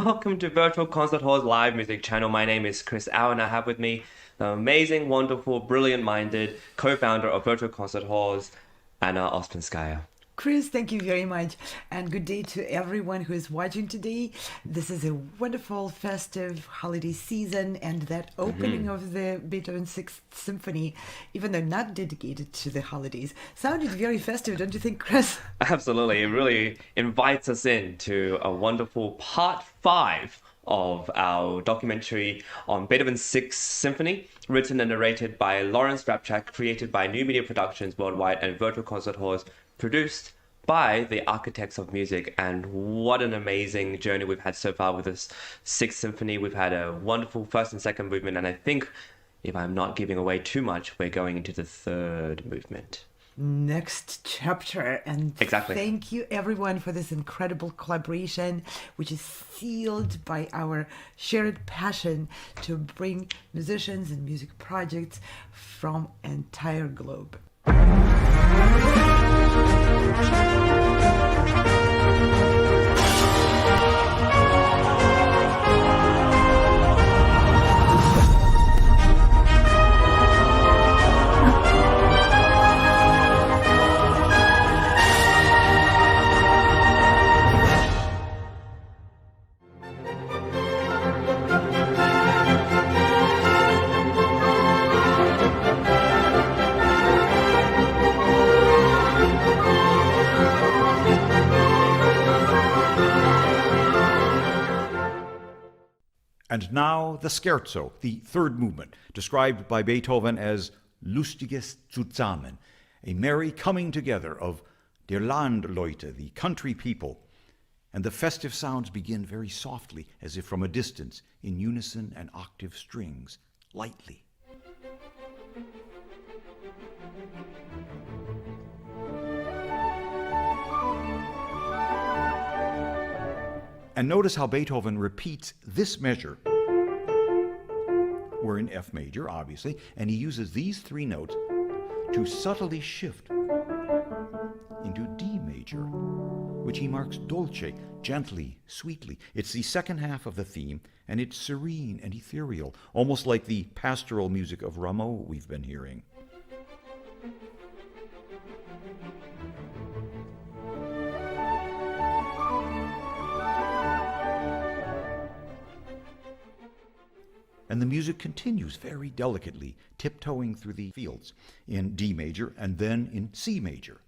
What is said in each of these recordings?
welcome to Virtual Concert Hall's live music channel. My name is Chris Au, and I have with me the amazing, wonderful, brilliant-minded co-founder of Virtual Concert Halls, Anna Ospinskaya. Chris, thank you very much, and good day to everyone who is watching today. This is a wonderful, festive holiday season, and that opening of the Beethoven Sixth Symphony, even though not dedicated to the holidays, sounded very festive, don't you think, Chris? Absolutely. It really invites us into a wonderful part 5 of our documentary on Beethoven's Sixth Symphony, written and narrated by Lawrence Rapchak, created by New Media Productions Worldwide and Virtual Concert Halls, produced by the architects of music. And what an amazing journey we've had so far with this Sixth Symphony. We've had a wonderful first and second movement, and I think, if I'm not giving away too much, we're going into the third movement. Next chapter. And Exactly. Thank you everyone for this incredible collaboration, which is sealed by our shared passion to bring musicians and music projects from entire globe. And now the scherzo, the third movement, described by Beethoven as lustiges Zusammen, a merry coming together of der Landleute, the country people. And the festive sounds begin very softly, as if from a distance, in unison and octave strings, lightly. And notice how Beethoven repeats this measure. We're in F major, obviously, and he uses these three notes to subtly shift into D major, which he marks dolce, gently, sweetly. It's the second half of the theme, and it's serene and ethereal, almost like the pastoral music of Rameau we've been hearing. And the music continues very delicately, tiptoeing through the fields in D major and then in C major.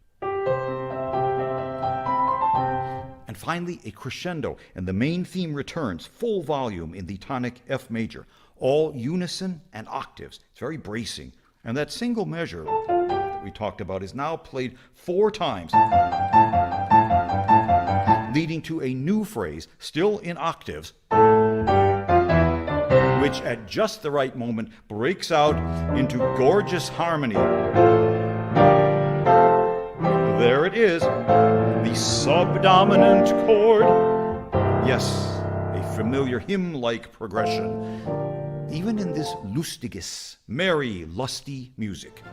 And finally, a crescendo, and the main theme returns, full volume in the tonic F major, all unison and octaves. It's very bracing. And that single measure that we talked about is now played 4 times, leading to a new phrase, still in octaves, which at just the right moment breaks out into gorgeous harmony. There it is, the subdominant chord. Yes, a familiar hymn-like progression, even in this lustiges, merry, lusty music.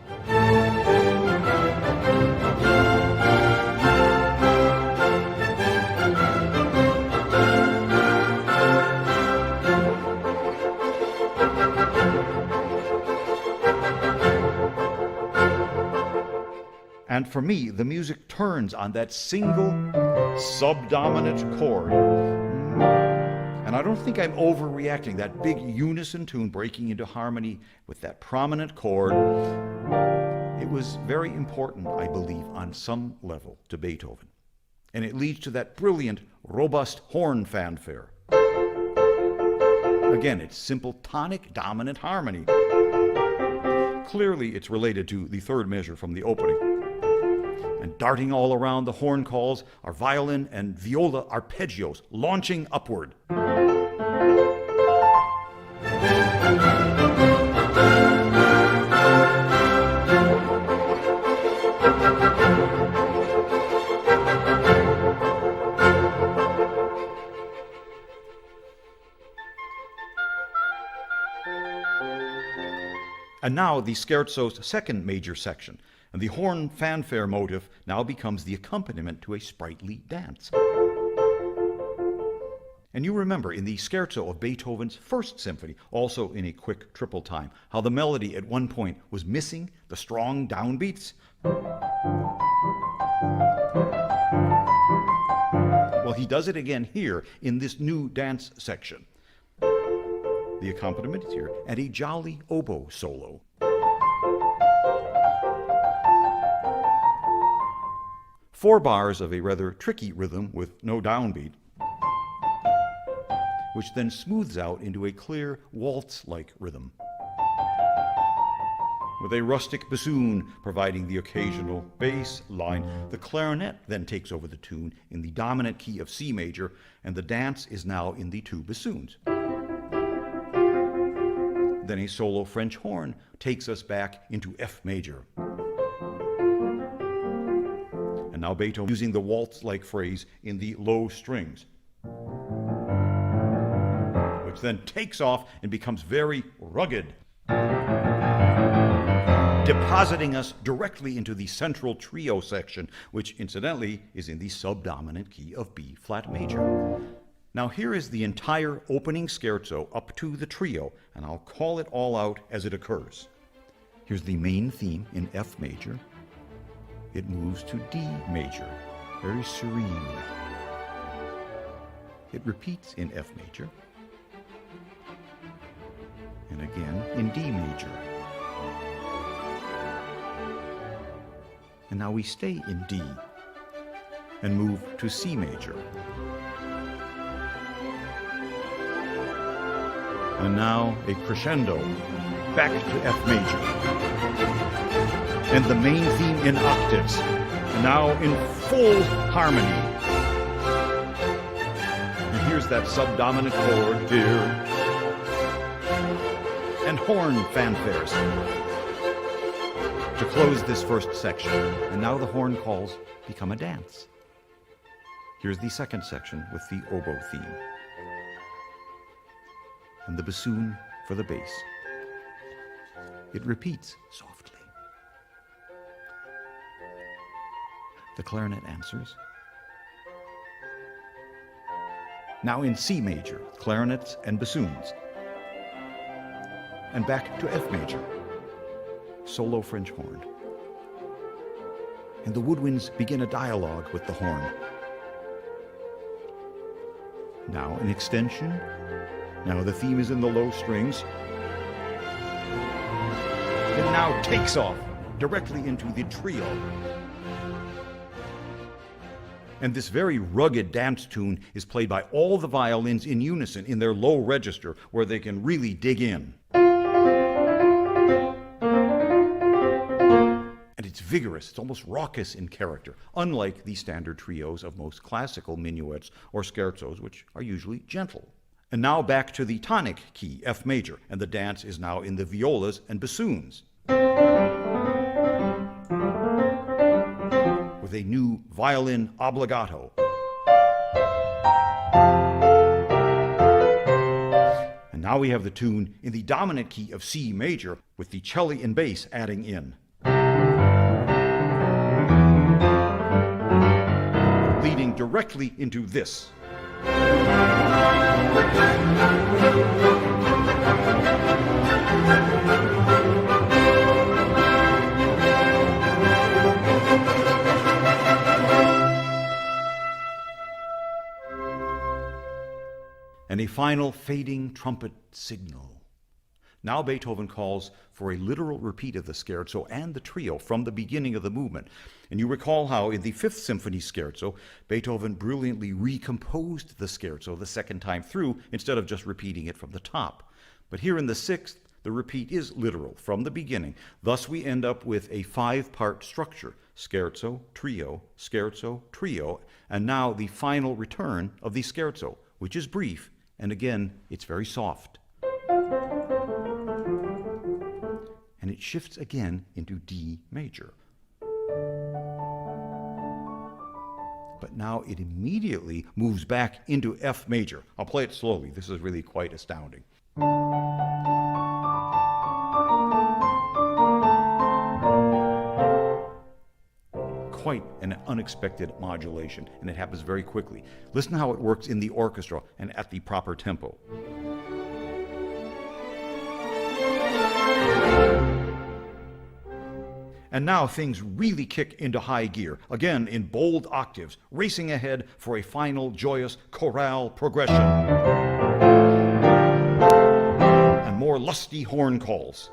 And for me, the music turns on that single subdominant chord. And I don't think I'm overreacting. That big unison tune breaking into harmony with that prominent chord, it was very important, I believe, on some level to Beethoven. And it leads to that brilliant, robust horn fanfare. Again, it's simple tonic dominant harmony. Clearly, it's related to the third measure from the opening. And darting all around the horn calls are violin and viola arpeggios launching upward. And now the scherzo's second major section, and the horn fanfare motive now becomes the accompaniment to a sprightly dance. And you remember in the scherzo of Beethoven's First Symphony, also in a quick triple time, how the melody at one point was missing the strong downbeats? Well, he does it again here in this new dance section. The accompaniment is here, and a jolly oboe solo. Four bars of a rather tricky rhythm with no downbeat, which then smooths out into a clear waltz-like rhythm, with a rustic bassoon providing the occasional bass line. The clarinet then takes over the tune in the dominant key of C major, and the dance is now in the two bassoons. Then a solo French horn takes us back into F major. And now Beethoven using the waltz-like phrase in the low strings, which then takes off and becomes very rugged, depositing us directly into the central trio section, which incidentally is in the subdominant key of B flat major. Now here is the entire opening scherzo up to the trio, and I'll call it all out as it occurs. Here's the main theme in F major. It moves to D major, very serene. It repeats in F major, and again in D major. And now we stay in D and move to C major. And now a crescendo back to F major. And the main theme in octaves, now in full harmony. And here's that subdominant chord here. And horn fanfares to close this first section. And now the horn calls become a dance. Here's the second section with the oboe theme, and the bassoon for the bass. It repeats softly. The clarinet answers. Now in C major, clarinets and bassoons. And back to F major, solo French horn. And the woodwinds begin a dialogue with the horn. Now an extension. Now the theme is in the low strings. It now takes off directly into the trio. And this very rugged dance tune is played by all the violins in unison in their low register, where they can really dig in. And it's vigorous, it's almost raucous in character, unlike the standard trios of most classical minuets or scherzos, which are usually gentle. And now back to the tonic key, F major, and the dance is now in the violas and bassoons, with a new violin obbligato. And now we have the tune in the dominant key of C major, with the cello and bass adding in, leading directly into this. And a final fading trumpet signal. Now Beethoven calls for a literal repeat of the scherzo and the trio from the beginning of the movement. And you recall how in the Fifth Symphony scherzo, Beethoven brilliantly recomposed the scherzo the second time through instead of just repeating it from the top. But here in the Sixth, the repeat is literal from the beginning. Thus we end up with a 5-part structure: scherzo, trio, and now the final return of the scherzo, which is brief, and again, it's very soft. And it shifts again into D major. But now it immediately moves back into F major. I'll play it slowly. This is really quite astounding. quite an unexpected modulation, and it happens very quickly. Listen how it works in the orchestra and at the proper tempo. And now things really kick into high gear, again in bold octaves, racing ahead for a final joyous chorale progression. And more lusty horn calls.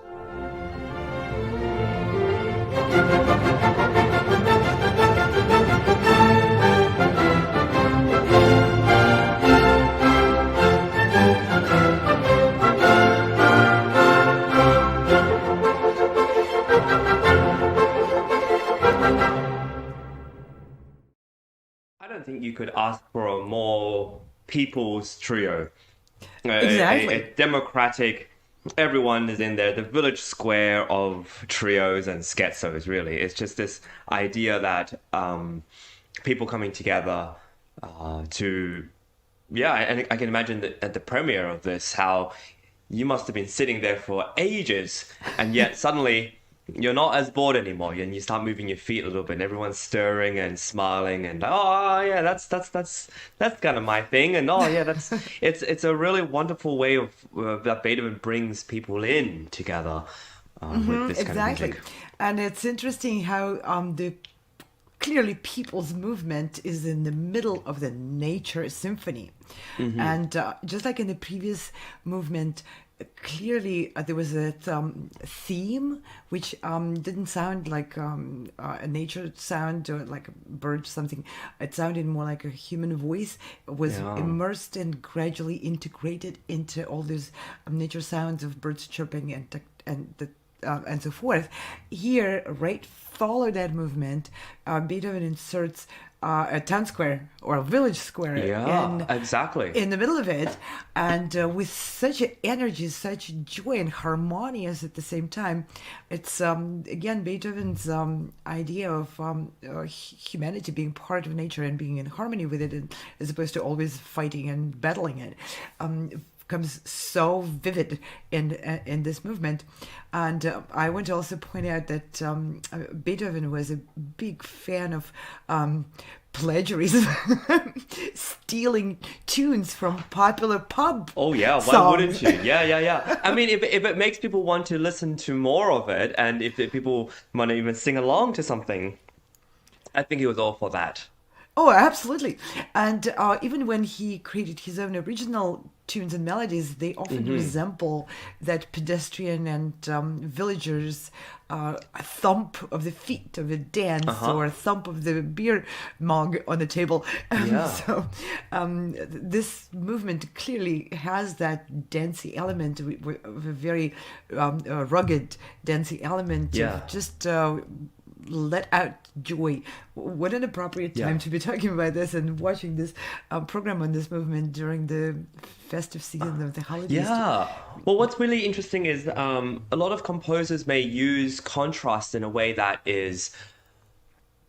I don't think you could ask for a more people's trio. Exactly. A democratic, everyone is in there, the village square of trios and scherzos, really. It's just this idea that people coming together to... Yeah, and I can imagine that at the premiere of this, how you must have been sitting there for ages, and yet suddenly... you're not as bored anymore, and you start moving your feet a little bit, and everyone's stirring and smiling, and oh yeah, that's kind of my thing, and oh yeah, it's a really wonderful way of that Beethoven brings people in together with this kind of music. And it's interesting how clearly people's movement is in the middle of the nature symphony, and just like in the previous movement. Clearly, there was a theme which didn't sound like a nature sound or like a bird something. It sounded more like a human voice. It was immersed and gradually integrated into all these nature sounds of birds chirping and so forth. Here, right, follow that movement. Beethoven inserts a town square or a village square exactly in the middle of it, and with such energy, such joy and harmonious at the same time. It's again Beethoven's idea of humanity being part of nature and being in harmony with it, and, as opposed to always fighting and battling it. Becomes so vivid in this movement. And I want to also point out that Beethoven was a big fan of plagiarism, stealing tunes from popular pub Oh yeah, why songs. wouldn't you? Yeah. I mean, if it makes people want to listen to more of it, and if people want to even sing along to something, I think he was all for that. Oh, absolutely. And even when he created his own original tunes and melodies, they often resemble that pedestrian and villagers' a thump of the feet of a dance or a thump of the beer mug on the table. So this movement clearly has that dancey element, of a very rugged dancey element of just... let out joy. What an appropriate time to be talking about this and watching this program on this movement during the festive season of the holidays. Yeah. Well, what's really interesting is a lot of composers may use contrast in a way that is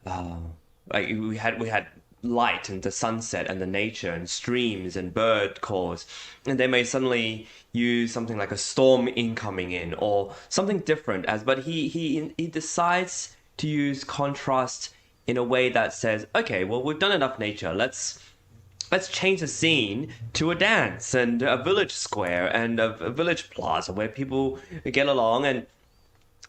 like we had light and the sunset and the nature and streams and bird calls, and they may suddenly use something like a storm incoming in or something different. But he decides to use contrast in a way that says, okay, well, we've done enough nature. Let's change the scene to a dance and a village square and a village plaza where people get along. And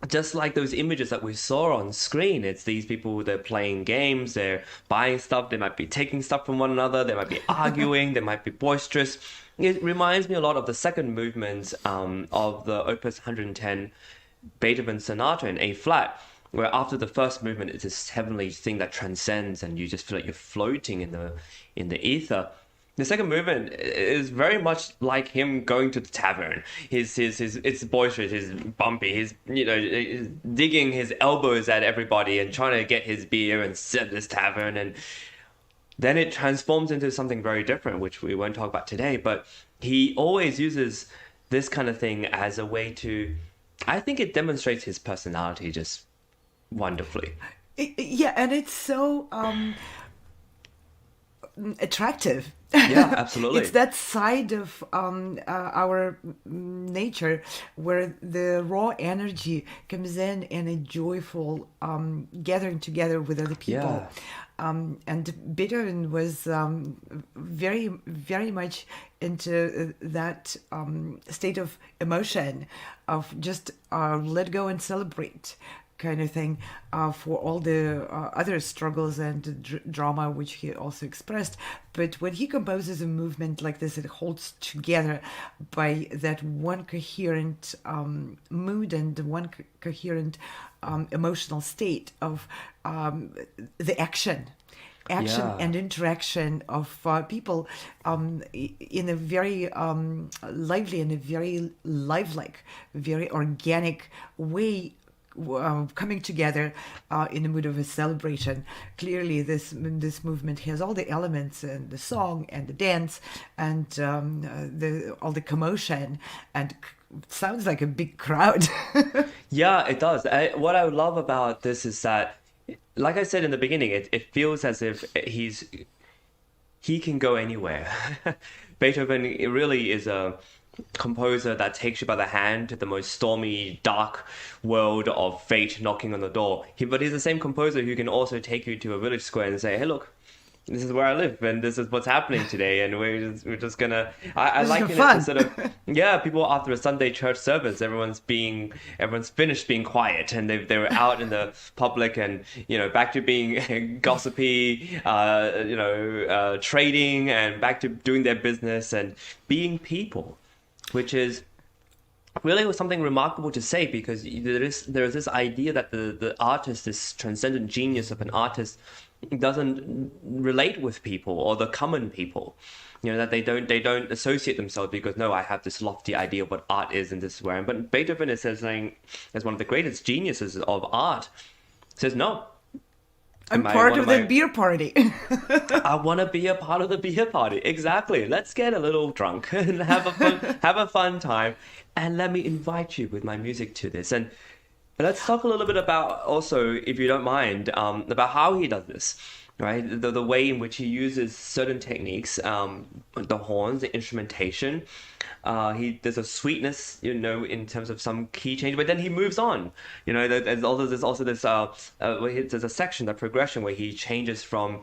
just like those images that we saw on screen, it's these people, they're playing games, they're buying stuff, they might be taking stuff from one another, they might be arguing, they might be boisterous. It reminds me a lot of the second movement of the Opus 110 Beethoven Sonata in A flat, where after the first movement, it's this heavenly thing that transcends, and you just feel like you're floating in the ether. The second movement is very much like him going to the tavern. It's boisterous, he's bumpy, he's digging his elbows at everybody and trying to get his beer and sit at this tavern, and then it transforms into something very different, which we won't talk about today. But he always uses this kind of thing as a way to, I think it demonstrates his personality just wonderfully. And it's so attractive. Yeah, absolutely. It's that side of our nature where the raw energy comes in a joyful gathering together with other people. Yeah. And Beethoven was very, very much into that state of emotion, of just let go and celebrate kind of thing, for all the other struggles and drama which he also expressed. But when he composes a movement like this, it holds together by that one coherent mood and one coherent emotional state of the action Yeah. and interaction of people in a very lively and a very lifelike, very organic way, coming together in the mood of a celebration. Clearly, this movement has all the elements, and the song and the dance and all the commotion, and sounds like a big crowd. Yeah, it does. What I love about this is that, like I said in the beginning, it feels as if he can go anywhere. Beethoven, it really is a composer that takes you by the hand to the most stormy, dark world of fate knocking on the door. But he's the same composer who can also take you to a village square and say, "Hey, look, this is where I live, and this is what's happening today, and we're just gonna." I liken it to sort of, yeah, people after a Sunday church service, everyone's finished being quiet, and they were out in the public, and back to being gossipy, trading, and back to doing their business and being people, which is really something remarkable to say, because there is this idea that the artist, this transcendent genius of an artist, doesn't relate with people or the common people. That they don't associate themselves, because no, I have this lofty idea of what art is, and this is where I am. But Beethoven is saying, as one of the greatest geniuses of art, says no. I'm part of the beer party. I want to be a part of the beer party. Exactly. Let's get a little drunk and have a fun time, and let me invite you with my music to this. And let's talk a little bit about also, if you don't mind, about how he does this, right? The way in which he uses certain techniques, the horns, the instrumentation. There's a sweetness, in terms of some key change, but then he moves on. There's also this there's a section, the progression, where he changes from,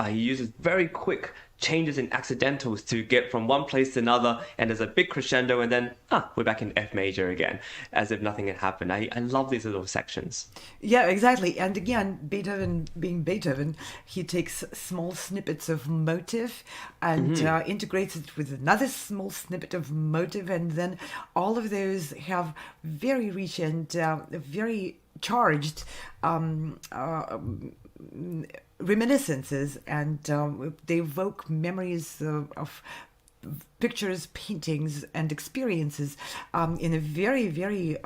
he uses very quick changes in accidentals to get from one place to another, and there's a big crescendo, and then we're back in F major again, as if nothing had happened. I love these little sections. Yeah, exactly. And again, Beethoven being Beethoven, he takes small snippets of motive and integrates it with another small snippet of motive, and then all of those have very rich and very charged reminiscences, and they evoke memories of pictures, paintings, and experiences in a very, very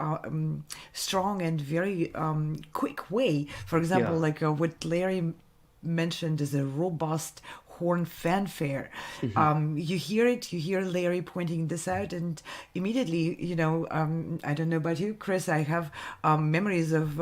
strong and very quick way. For example, like what Larry mentioned is a robust horn fanfare. You hear it, you hear Larry pointing this out, and immediately, I don't know about you, Chris, I have memories of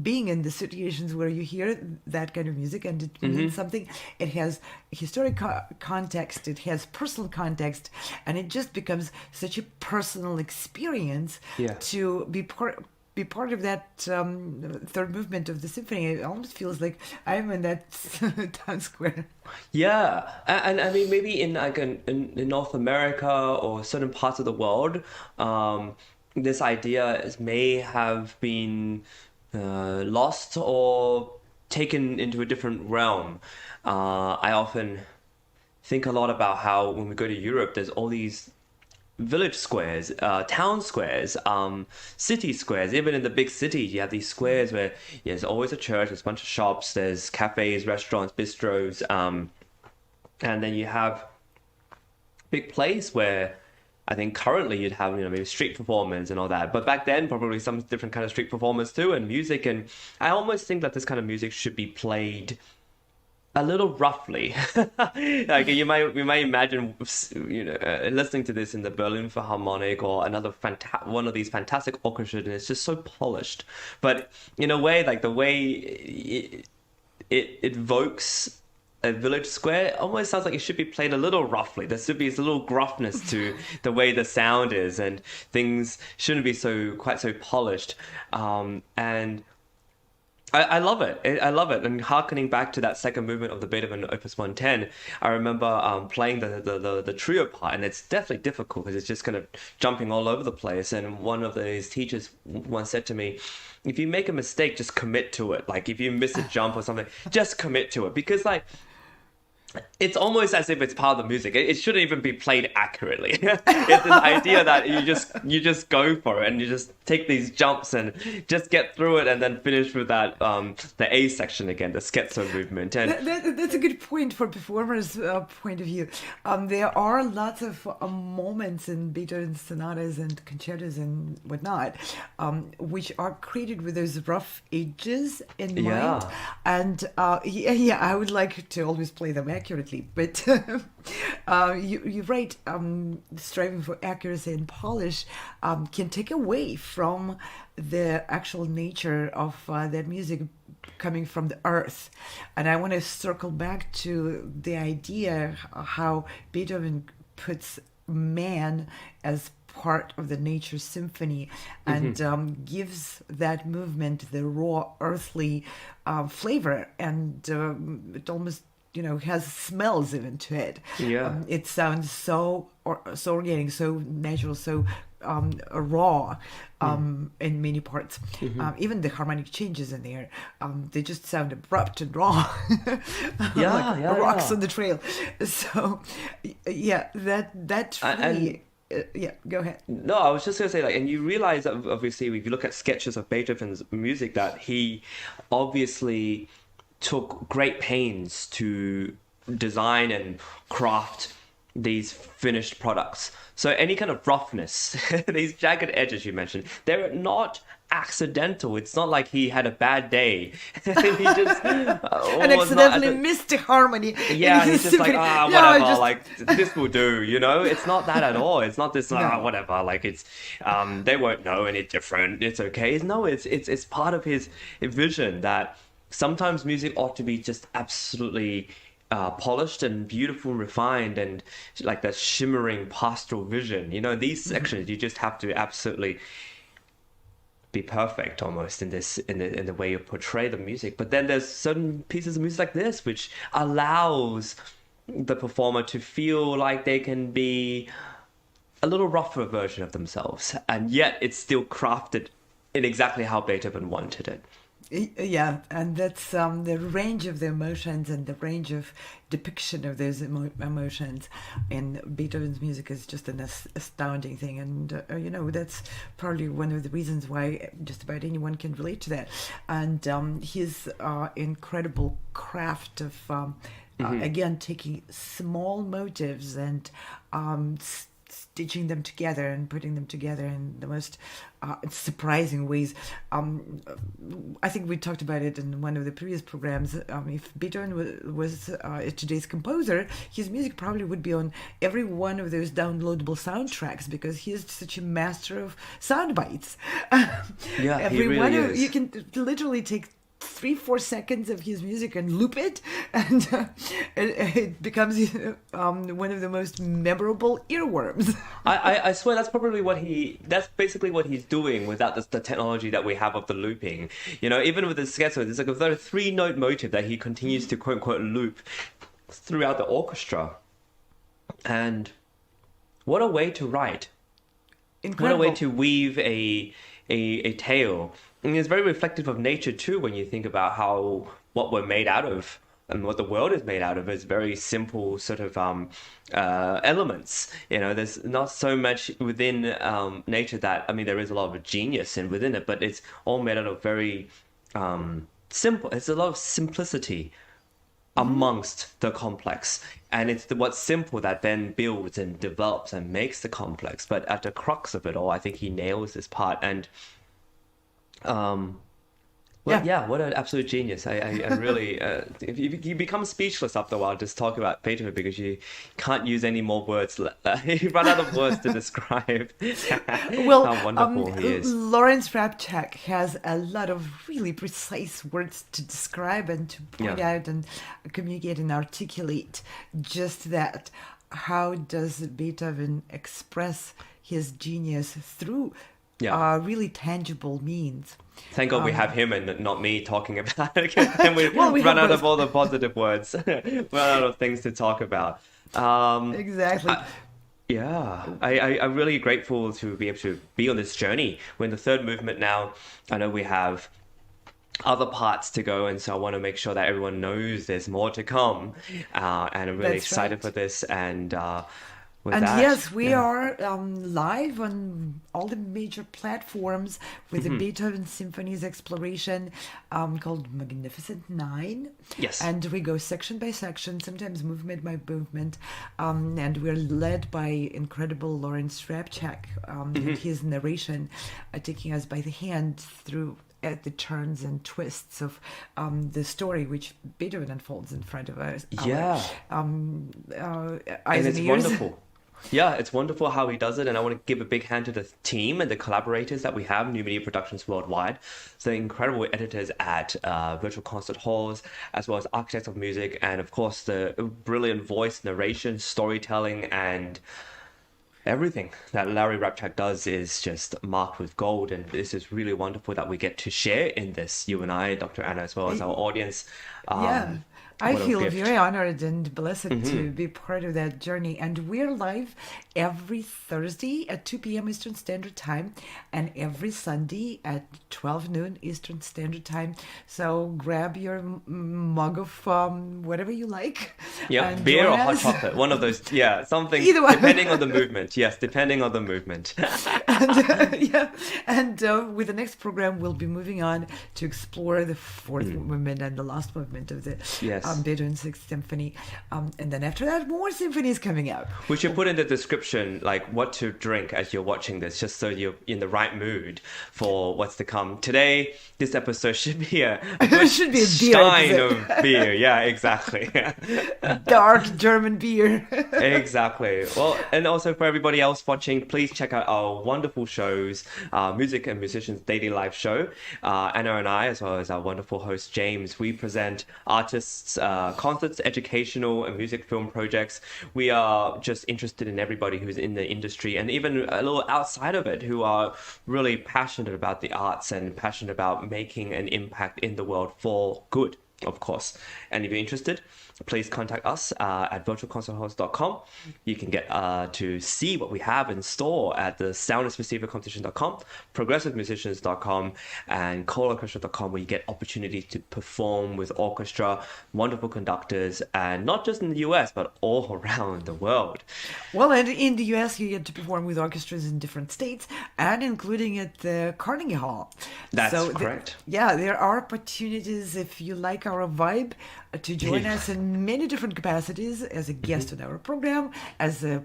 being in the situations where you hear that kind of music, and it means something. It has historic context, it has personal context, and it just becomes such a personal experience to be part of that third movement of the symphony. It almost feels like I'm in that town square. Yeah, and I mean, maybe in in North America or certain parts of the world, this idea may have been lost or taken into a different realm. I often think a lot about how when we go to Europe, there's all these village squares, town squares, city squares. Even in the big cities, you have these squares where there's always a church, there's a bunch of shops, there's cafes, restaurants, bistros, and then you have big place where I think currently you'd have maybe street performers and all that, but back then probably some different kind of street performers too, and music. And I almost think that this kind of music should be played a little roughly. Like you might imagine, listening to this in the Berlin Philharmonic or another one of these fantastic orchestras, and it's just so polished. But in a way, like the way it evokes a village square, it almost sounds like it should be played a little roughly. There should be this little gruffness to the way the sound is, and things shouldn't be quite so polished. And I love it. I love it. And harkening back to that second movement of the Beethoven Opus 110, I remember playing the trio part, and it's definitely difficult because it's just kind of jumping all over the place. And one of his teachers once said to me, if you make a mistake, just commit to it. Like if you miss a jump or something, just commit to it. Because like, it's almost as if it's part of the music. It shouldn't even be played accurately. It's this idea that you just go for it and you just take these jumps and just get through it and then finish with that the A section again, the scherzo movement. And that's a good point for performers' point of view. There are lots of moments in Beethoven's sonatas and concertos and whatnot, which are created with those rough edges in mind. And I would like to always play them accurately, but you're right. Striving for accuracy and polish can take away from the actual nature of that music coming from the earth. And I want to circle back to the idea how Beethoven puts man as part of the nature symphony and gives that movement the raw earthly flavor, and it almost has smells even to it. It sounds so organic, so natural, so raw in many parts. Even the harmonic changes in there, they just sound abrupt and raw, like rocks on the trail. So that really. Go ahead. No, I was just going to say, like, and you realize that obviously, if you look at sketches of Beethoven's music, that he obviously took great pains to design and craft these finished products. So any kind of roughness, these jagged edges you mentioned, they're not accidental. It's not like he had a bad day and he just and accidentally missed the harmony. Yeah, he's just like, whatever, like this will do, It's not that at all. It's not this whatever, like it's they won't know any different, it's okay. No, it's part of his vision that sometimes music ought to be just absolutely polished and beautiful and refined, and like that shimmering pastoral vision. These sections you just have to absolutely be perfect almost in the way you portray the music. But then there's certain pieces of music like this which allows the performer to feel like they can be a little rougher version of themselves, and yet it's still crafted in exactly how Beethoven wanted it. Yeah, and that's the range of the emotions and the range of depiction of those emotions in Beethoven's music is just an astounding thing. And, that's probably one of the reasons why just about anyone can relate to that. And his incredible craft of, again, taking small motives and stitching them together and putting them together in the most surprising ways. I think we talked about it in one of the previous programs. If Beethoven was today's composer, his music probably would be on every one of those downloadable soundtracks, because he is such a master of sound bites. Yeah, he really is. You can literally take 3-4 seconds of his music and loop it, and it becomes one of the most memorable earworms. I swear that's basically what he's doing without the technology that we have of the looping. Even with the scherzo, there's like a 3-note motive that he continues to quote unquote loop throughout the orchestra. And what a way to write. Incredible. What a way to weave a tale. And it's very reflective of nature too, when you think about what we're made out of and what the world is made out of is very simple sort of elements. There's not so much within nature that, there is a lot of genius within it, but it's all made out of very simple. It's a lot of simplicity amongst the complex, and it's what's simple that then builds and develops and makes the complex. But at the crux of it all, I think he nails this part. And Well, yeah, what an absolute genius. I really, you become speechless after a while just talking about Beethoven because you can't use any more words. You run out of words to describe Well, how wonderful he is. Lawrence Rapchak has a lot of really precise words to describe and to point out and communicate and articulate just that. How does Beethoven express his genius through really tangible means? Thank God we have him and not me talking about it. Then we run out of all the positive words, run out of things to talk about. Exactly. I'm really grateful to be able to be on this journey. We're in the third movement now. I know we have other parts to go, and so I want to make sure that everyone knows there's more to come. And I'm really excited for this. And yes, we are live on all the major platforms with the Beethoven Symphonies exploration called Magnificent 9. Yes. And we go section by section, sometimes movement by movement. And we're led by incredible Lawrence Rapchak and his narration, taking us by the hand through at the turns and twists of the story which Beethoven unfolds in front of us. Eyes and it's ears. wonderful. Yeah, it's wonderful how he does it, and I want to give a big hand to the team and the collaborators that we have, New Media Productions Worldwide. So the incredible editors at Virtual Concert Halls, as well as architects of music, and of course the brilliant voice, narration, storytelling, and everything that Larry Rapchak does is just marked with gold, and this is really wonderful that we get to share in this, you and I, Dr. Anna, as well as our audience. I feel very honored and blessed to be part of that journey. And we're live every Thursday at 2 p.m. Eastern Standard Time and every Sunday at 12 noon Eastern Standard Time. So grab your mug of whatever you like. Yeah, beer or hot chocolate. One of those. Yeah, something. Either one. Depending on the movement. Yes, depending on the movement. And with the next program, we'll be moving on to explore the fourth movement and the last movement of the Beethoven Sixth Symphony. And then after that, more symphonies coming out. We should put in the description, like, what to drink as you're watching this, just so you're in the right mood for what's to come. Today, this episode should be a should be a beer stein of beer. Yeah, exactly. Dark German beer. Exactly. Well, and also for everybody else watching, please check out our wonderful shows, Music and Musicians Daily Live Show. Anna and I, as well as our wonderful host James, we present artists, concerts, educational and music film projects. We are just interested in everybody who's in the industry and even a little outside of it who are really passionate about the arts and passionate about making an impact in the world for good, of course. And if you're interested, please contact us at virtualconcerthalls.com. You can get to see what we have in store at the soundandfestivalcompetition.com, progressivemusicians.com, and choororchestra.com, where you get opportunities to perform with orchestra, wonderful conductors, and not just in the US, but all around the world. Well, and in the US, you get to perform with orchestras in different states, and including at the Carnegie Hall. That's correct. There are opportunities, if you like our vibe, to join us in many different capacities as a guest on our program, as a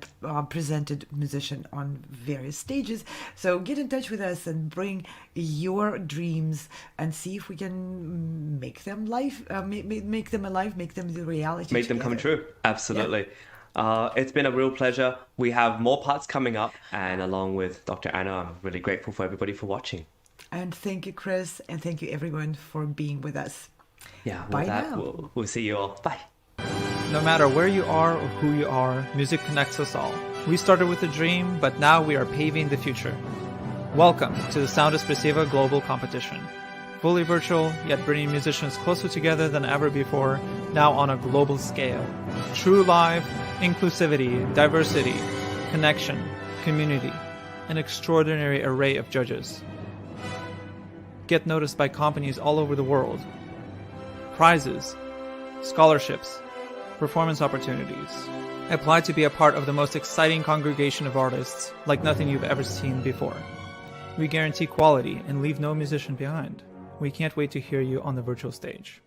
presented musician on various stages. So get in touch with us and bring your dreams and see if we can make them life, make them alive, make them the reality. Make them come true. Absolutely. Yeah. It's been a real pleasure. We have more parts coming up, and along with Dr. Anna, I'm really grateful for everybody for watching. And thank you, Chris, and thank you everyone for being with us. Yeah, Bye with that, now. we'll see you all. Bye. No matter where you are or who you are, music connects us all. We started with a dream, but now we are paving the future. Welcome to the Sound Expressiva Global Competition. Fully virtual, yet bringing musicians closer together than ever before, now on a global scale. True live, inclusivity, diversity, connection, community, an extraordinary array of judges. Get noticed by companies all over the world. Prizes, scholarships, performance opportunities. Apply to be a part of the most exciting congregation of artists like nothing you've ever seen before. We guarantee quality and leave no musician behind. We can't wait to hear you on the virtual stage.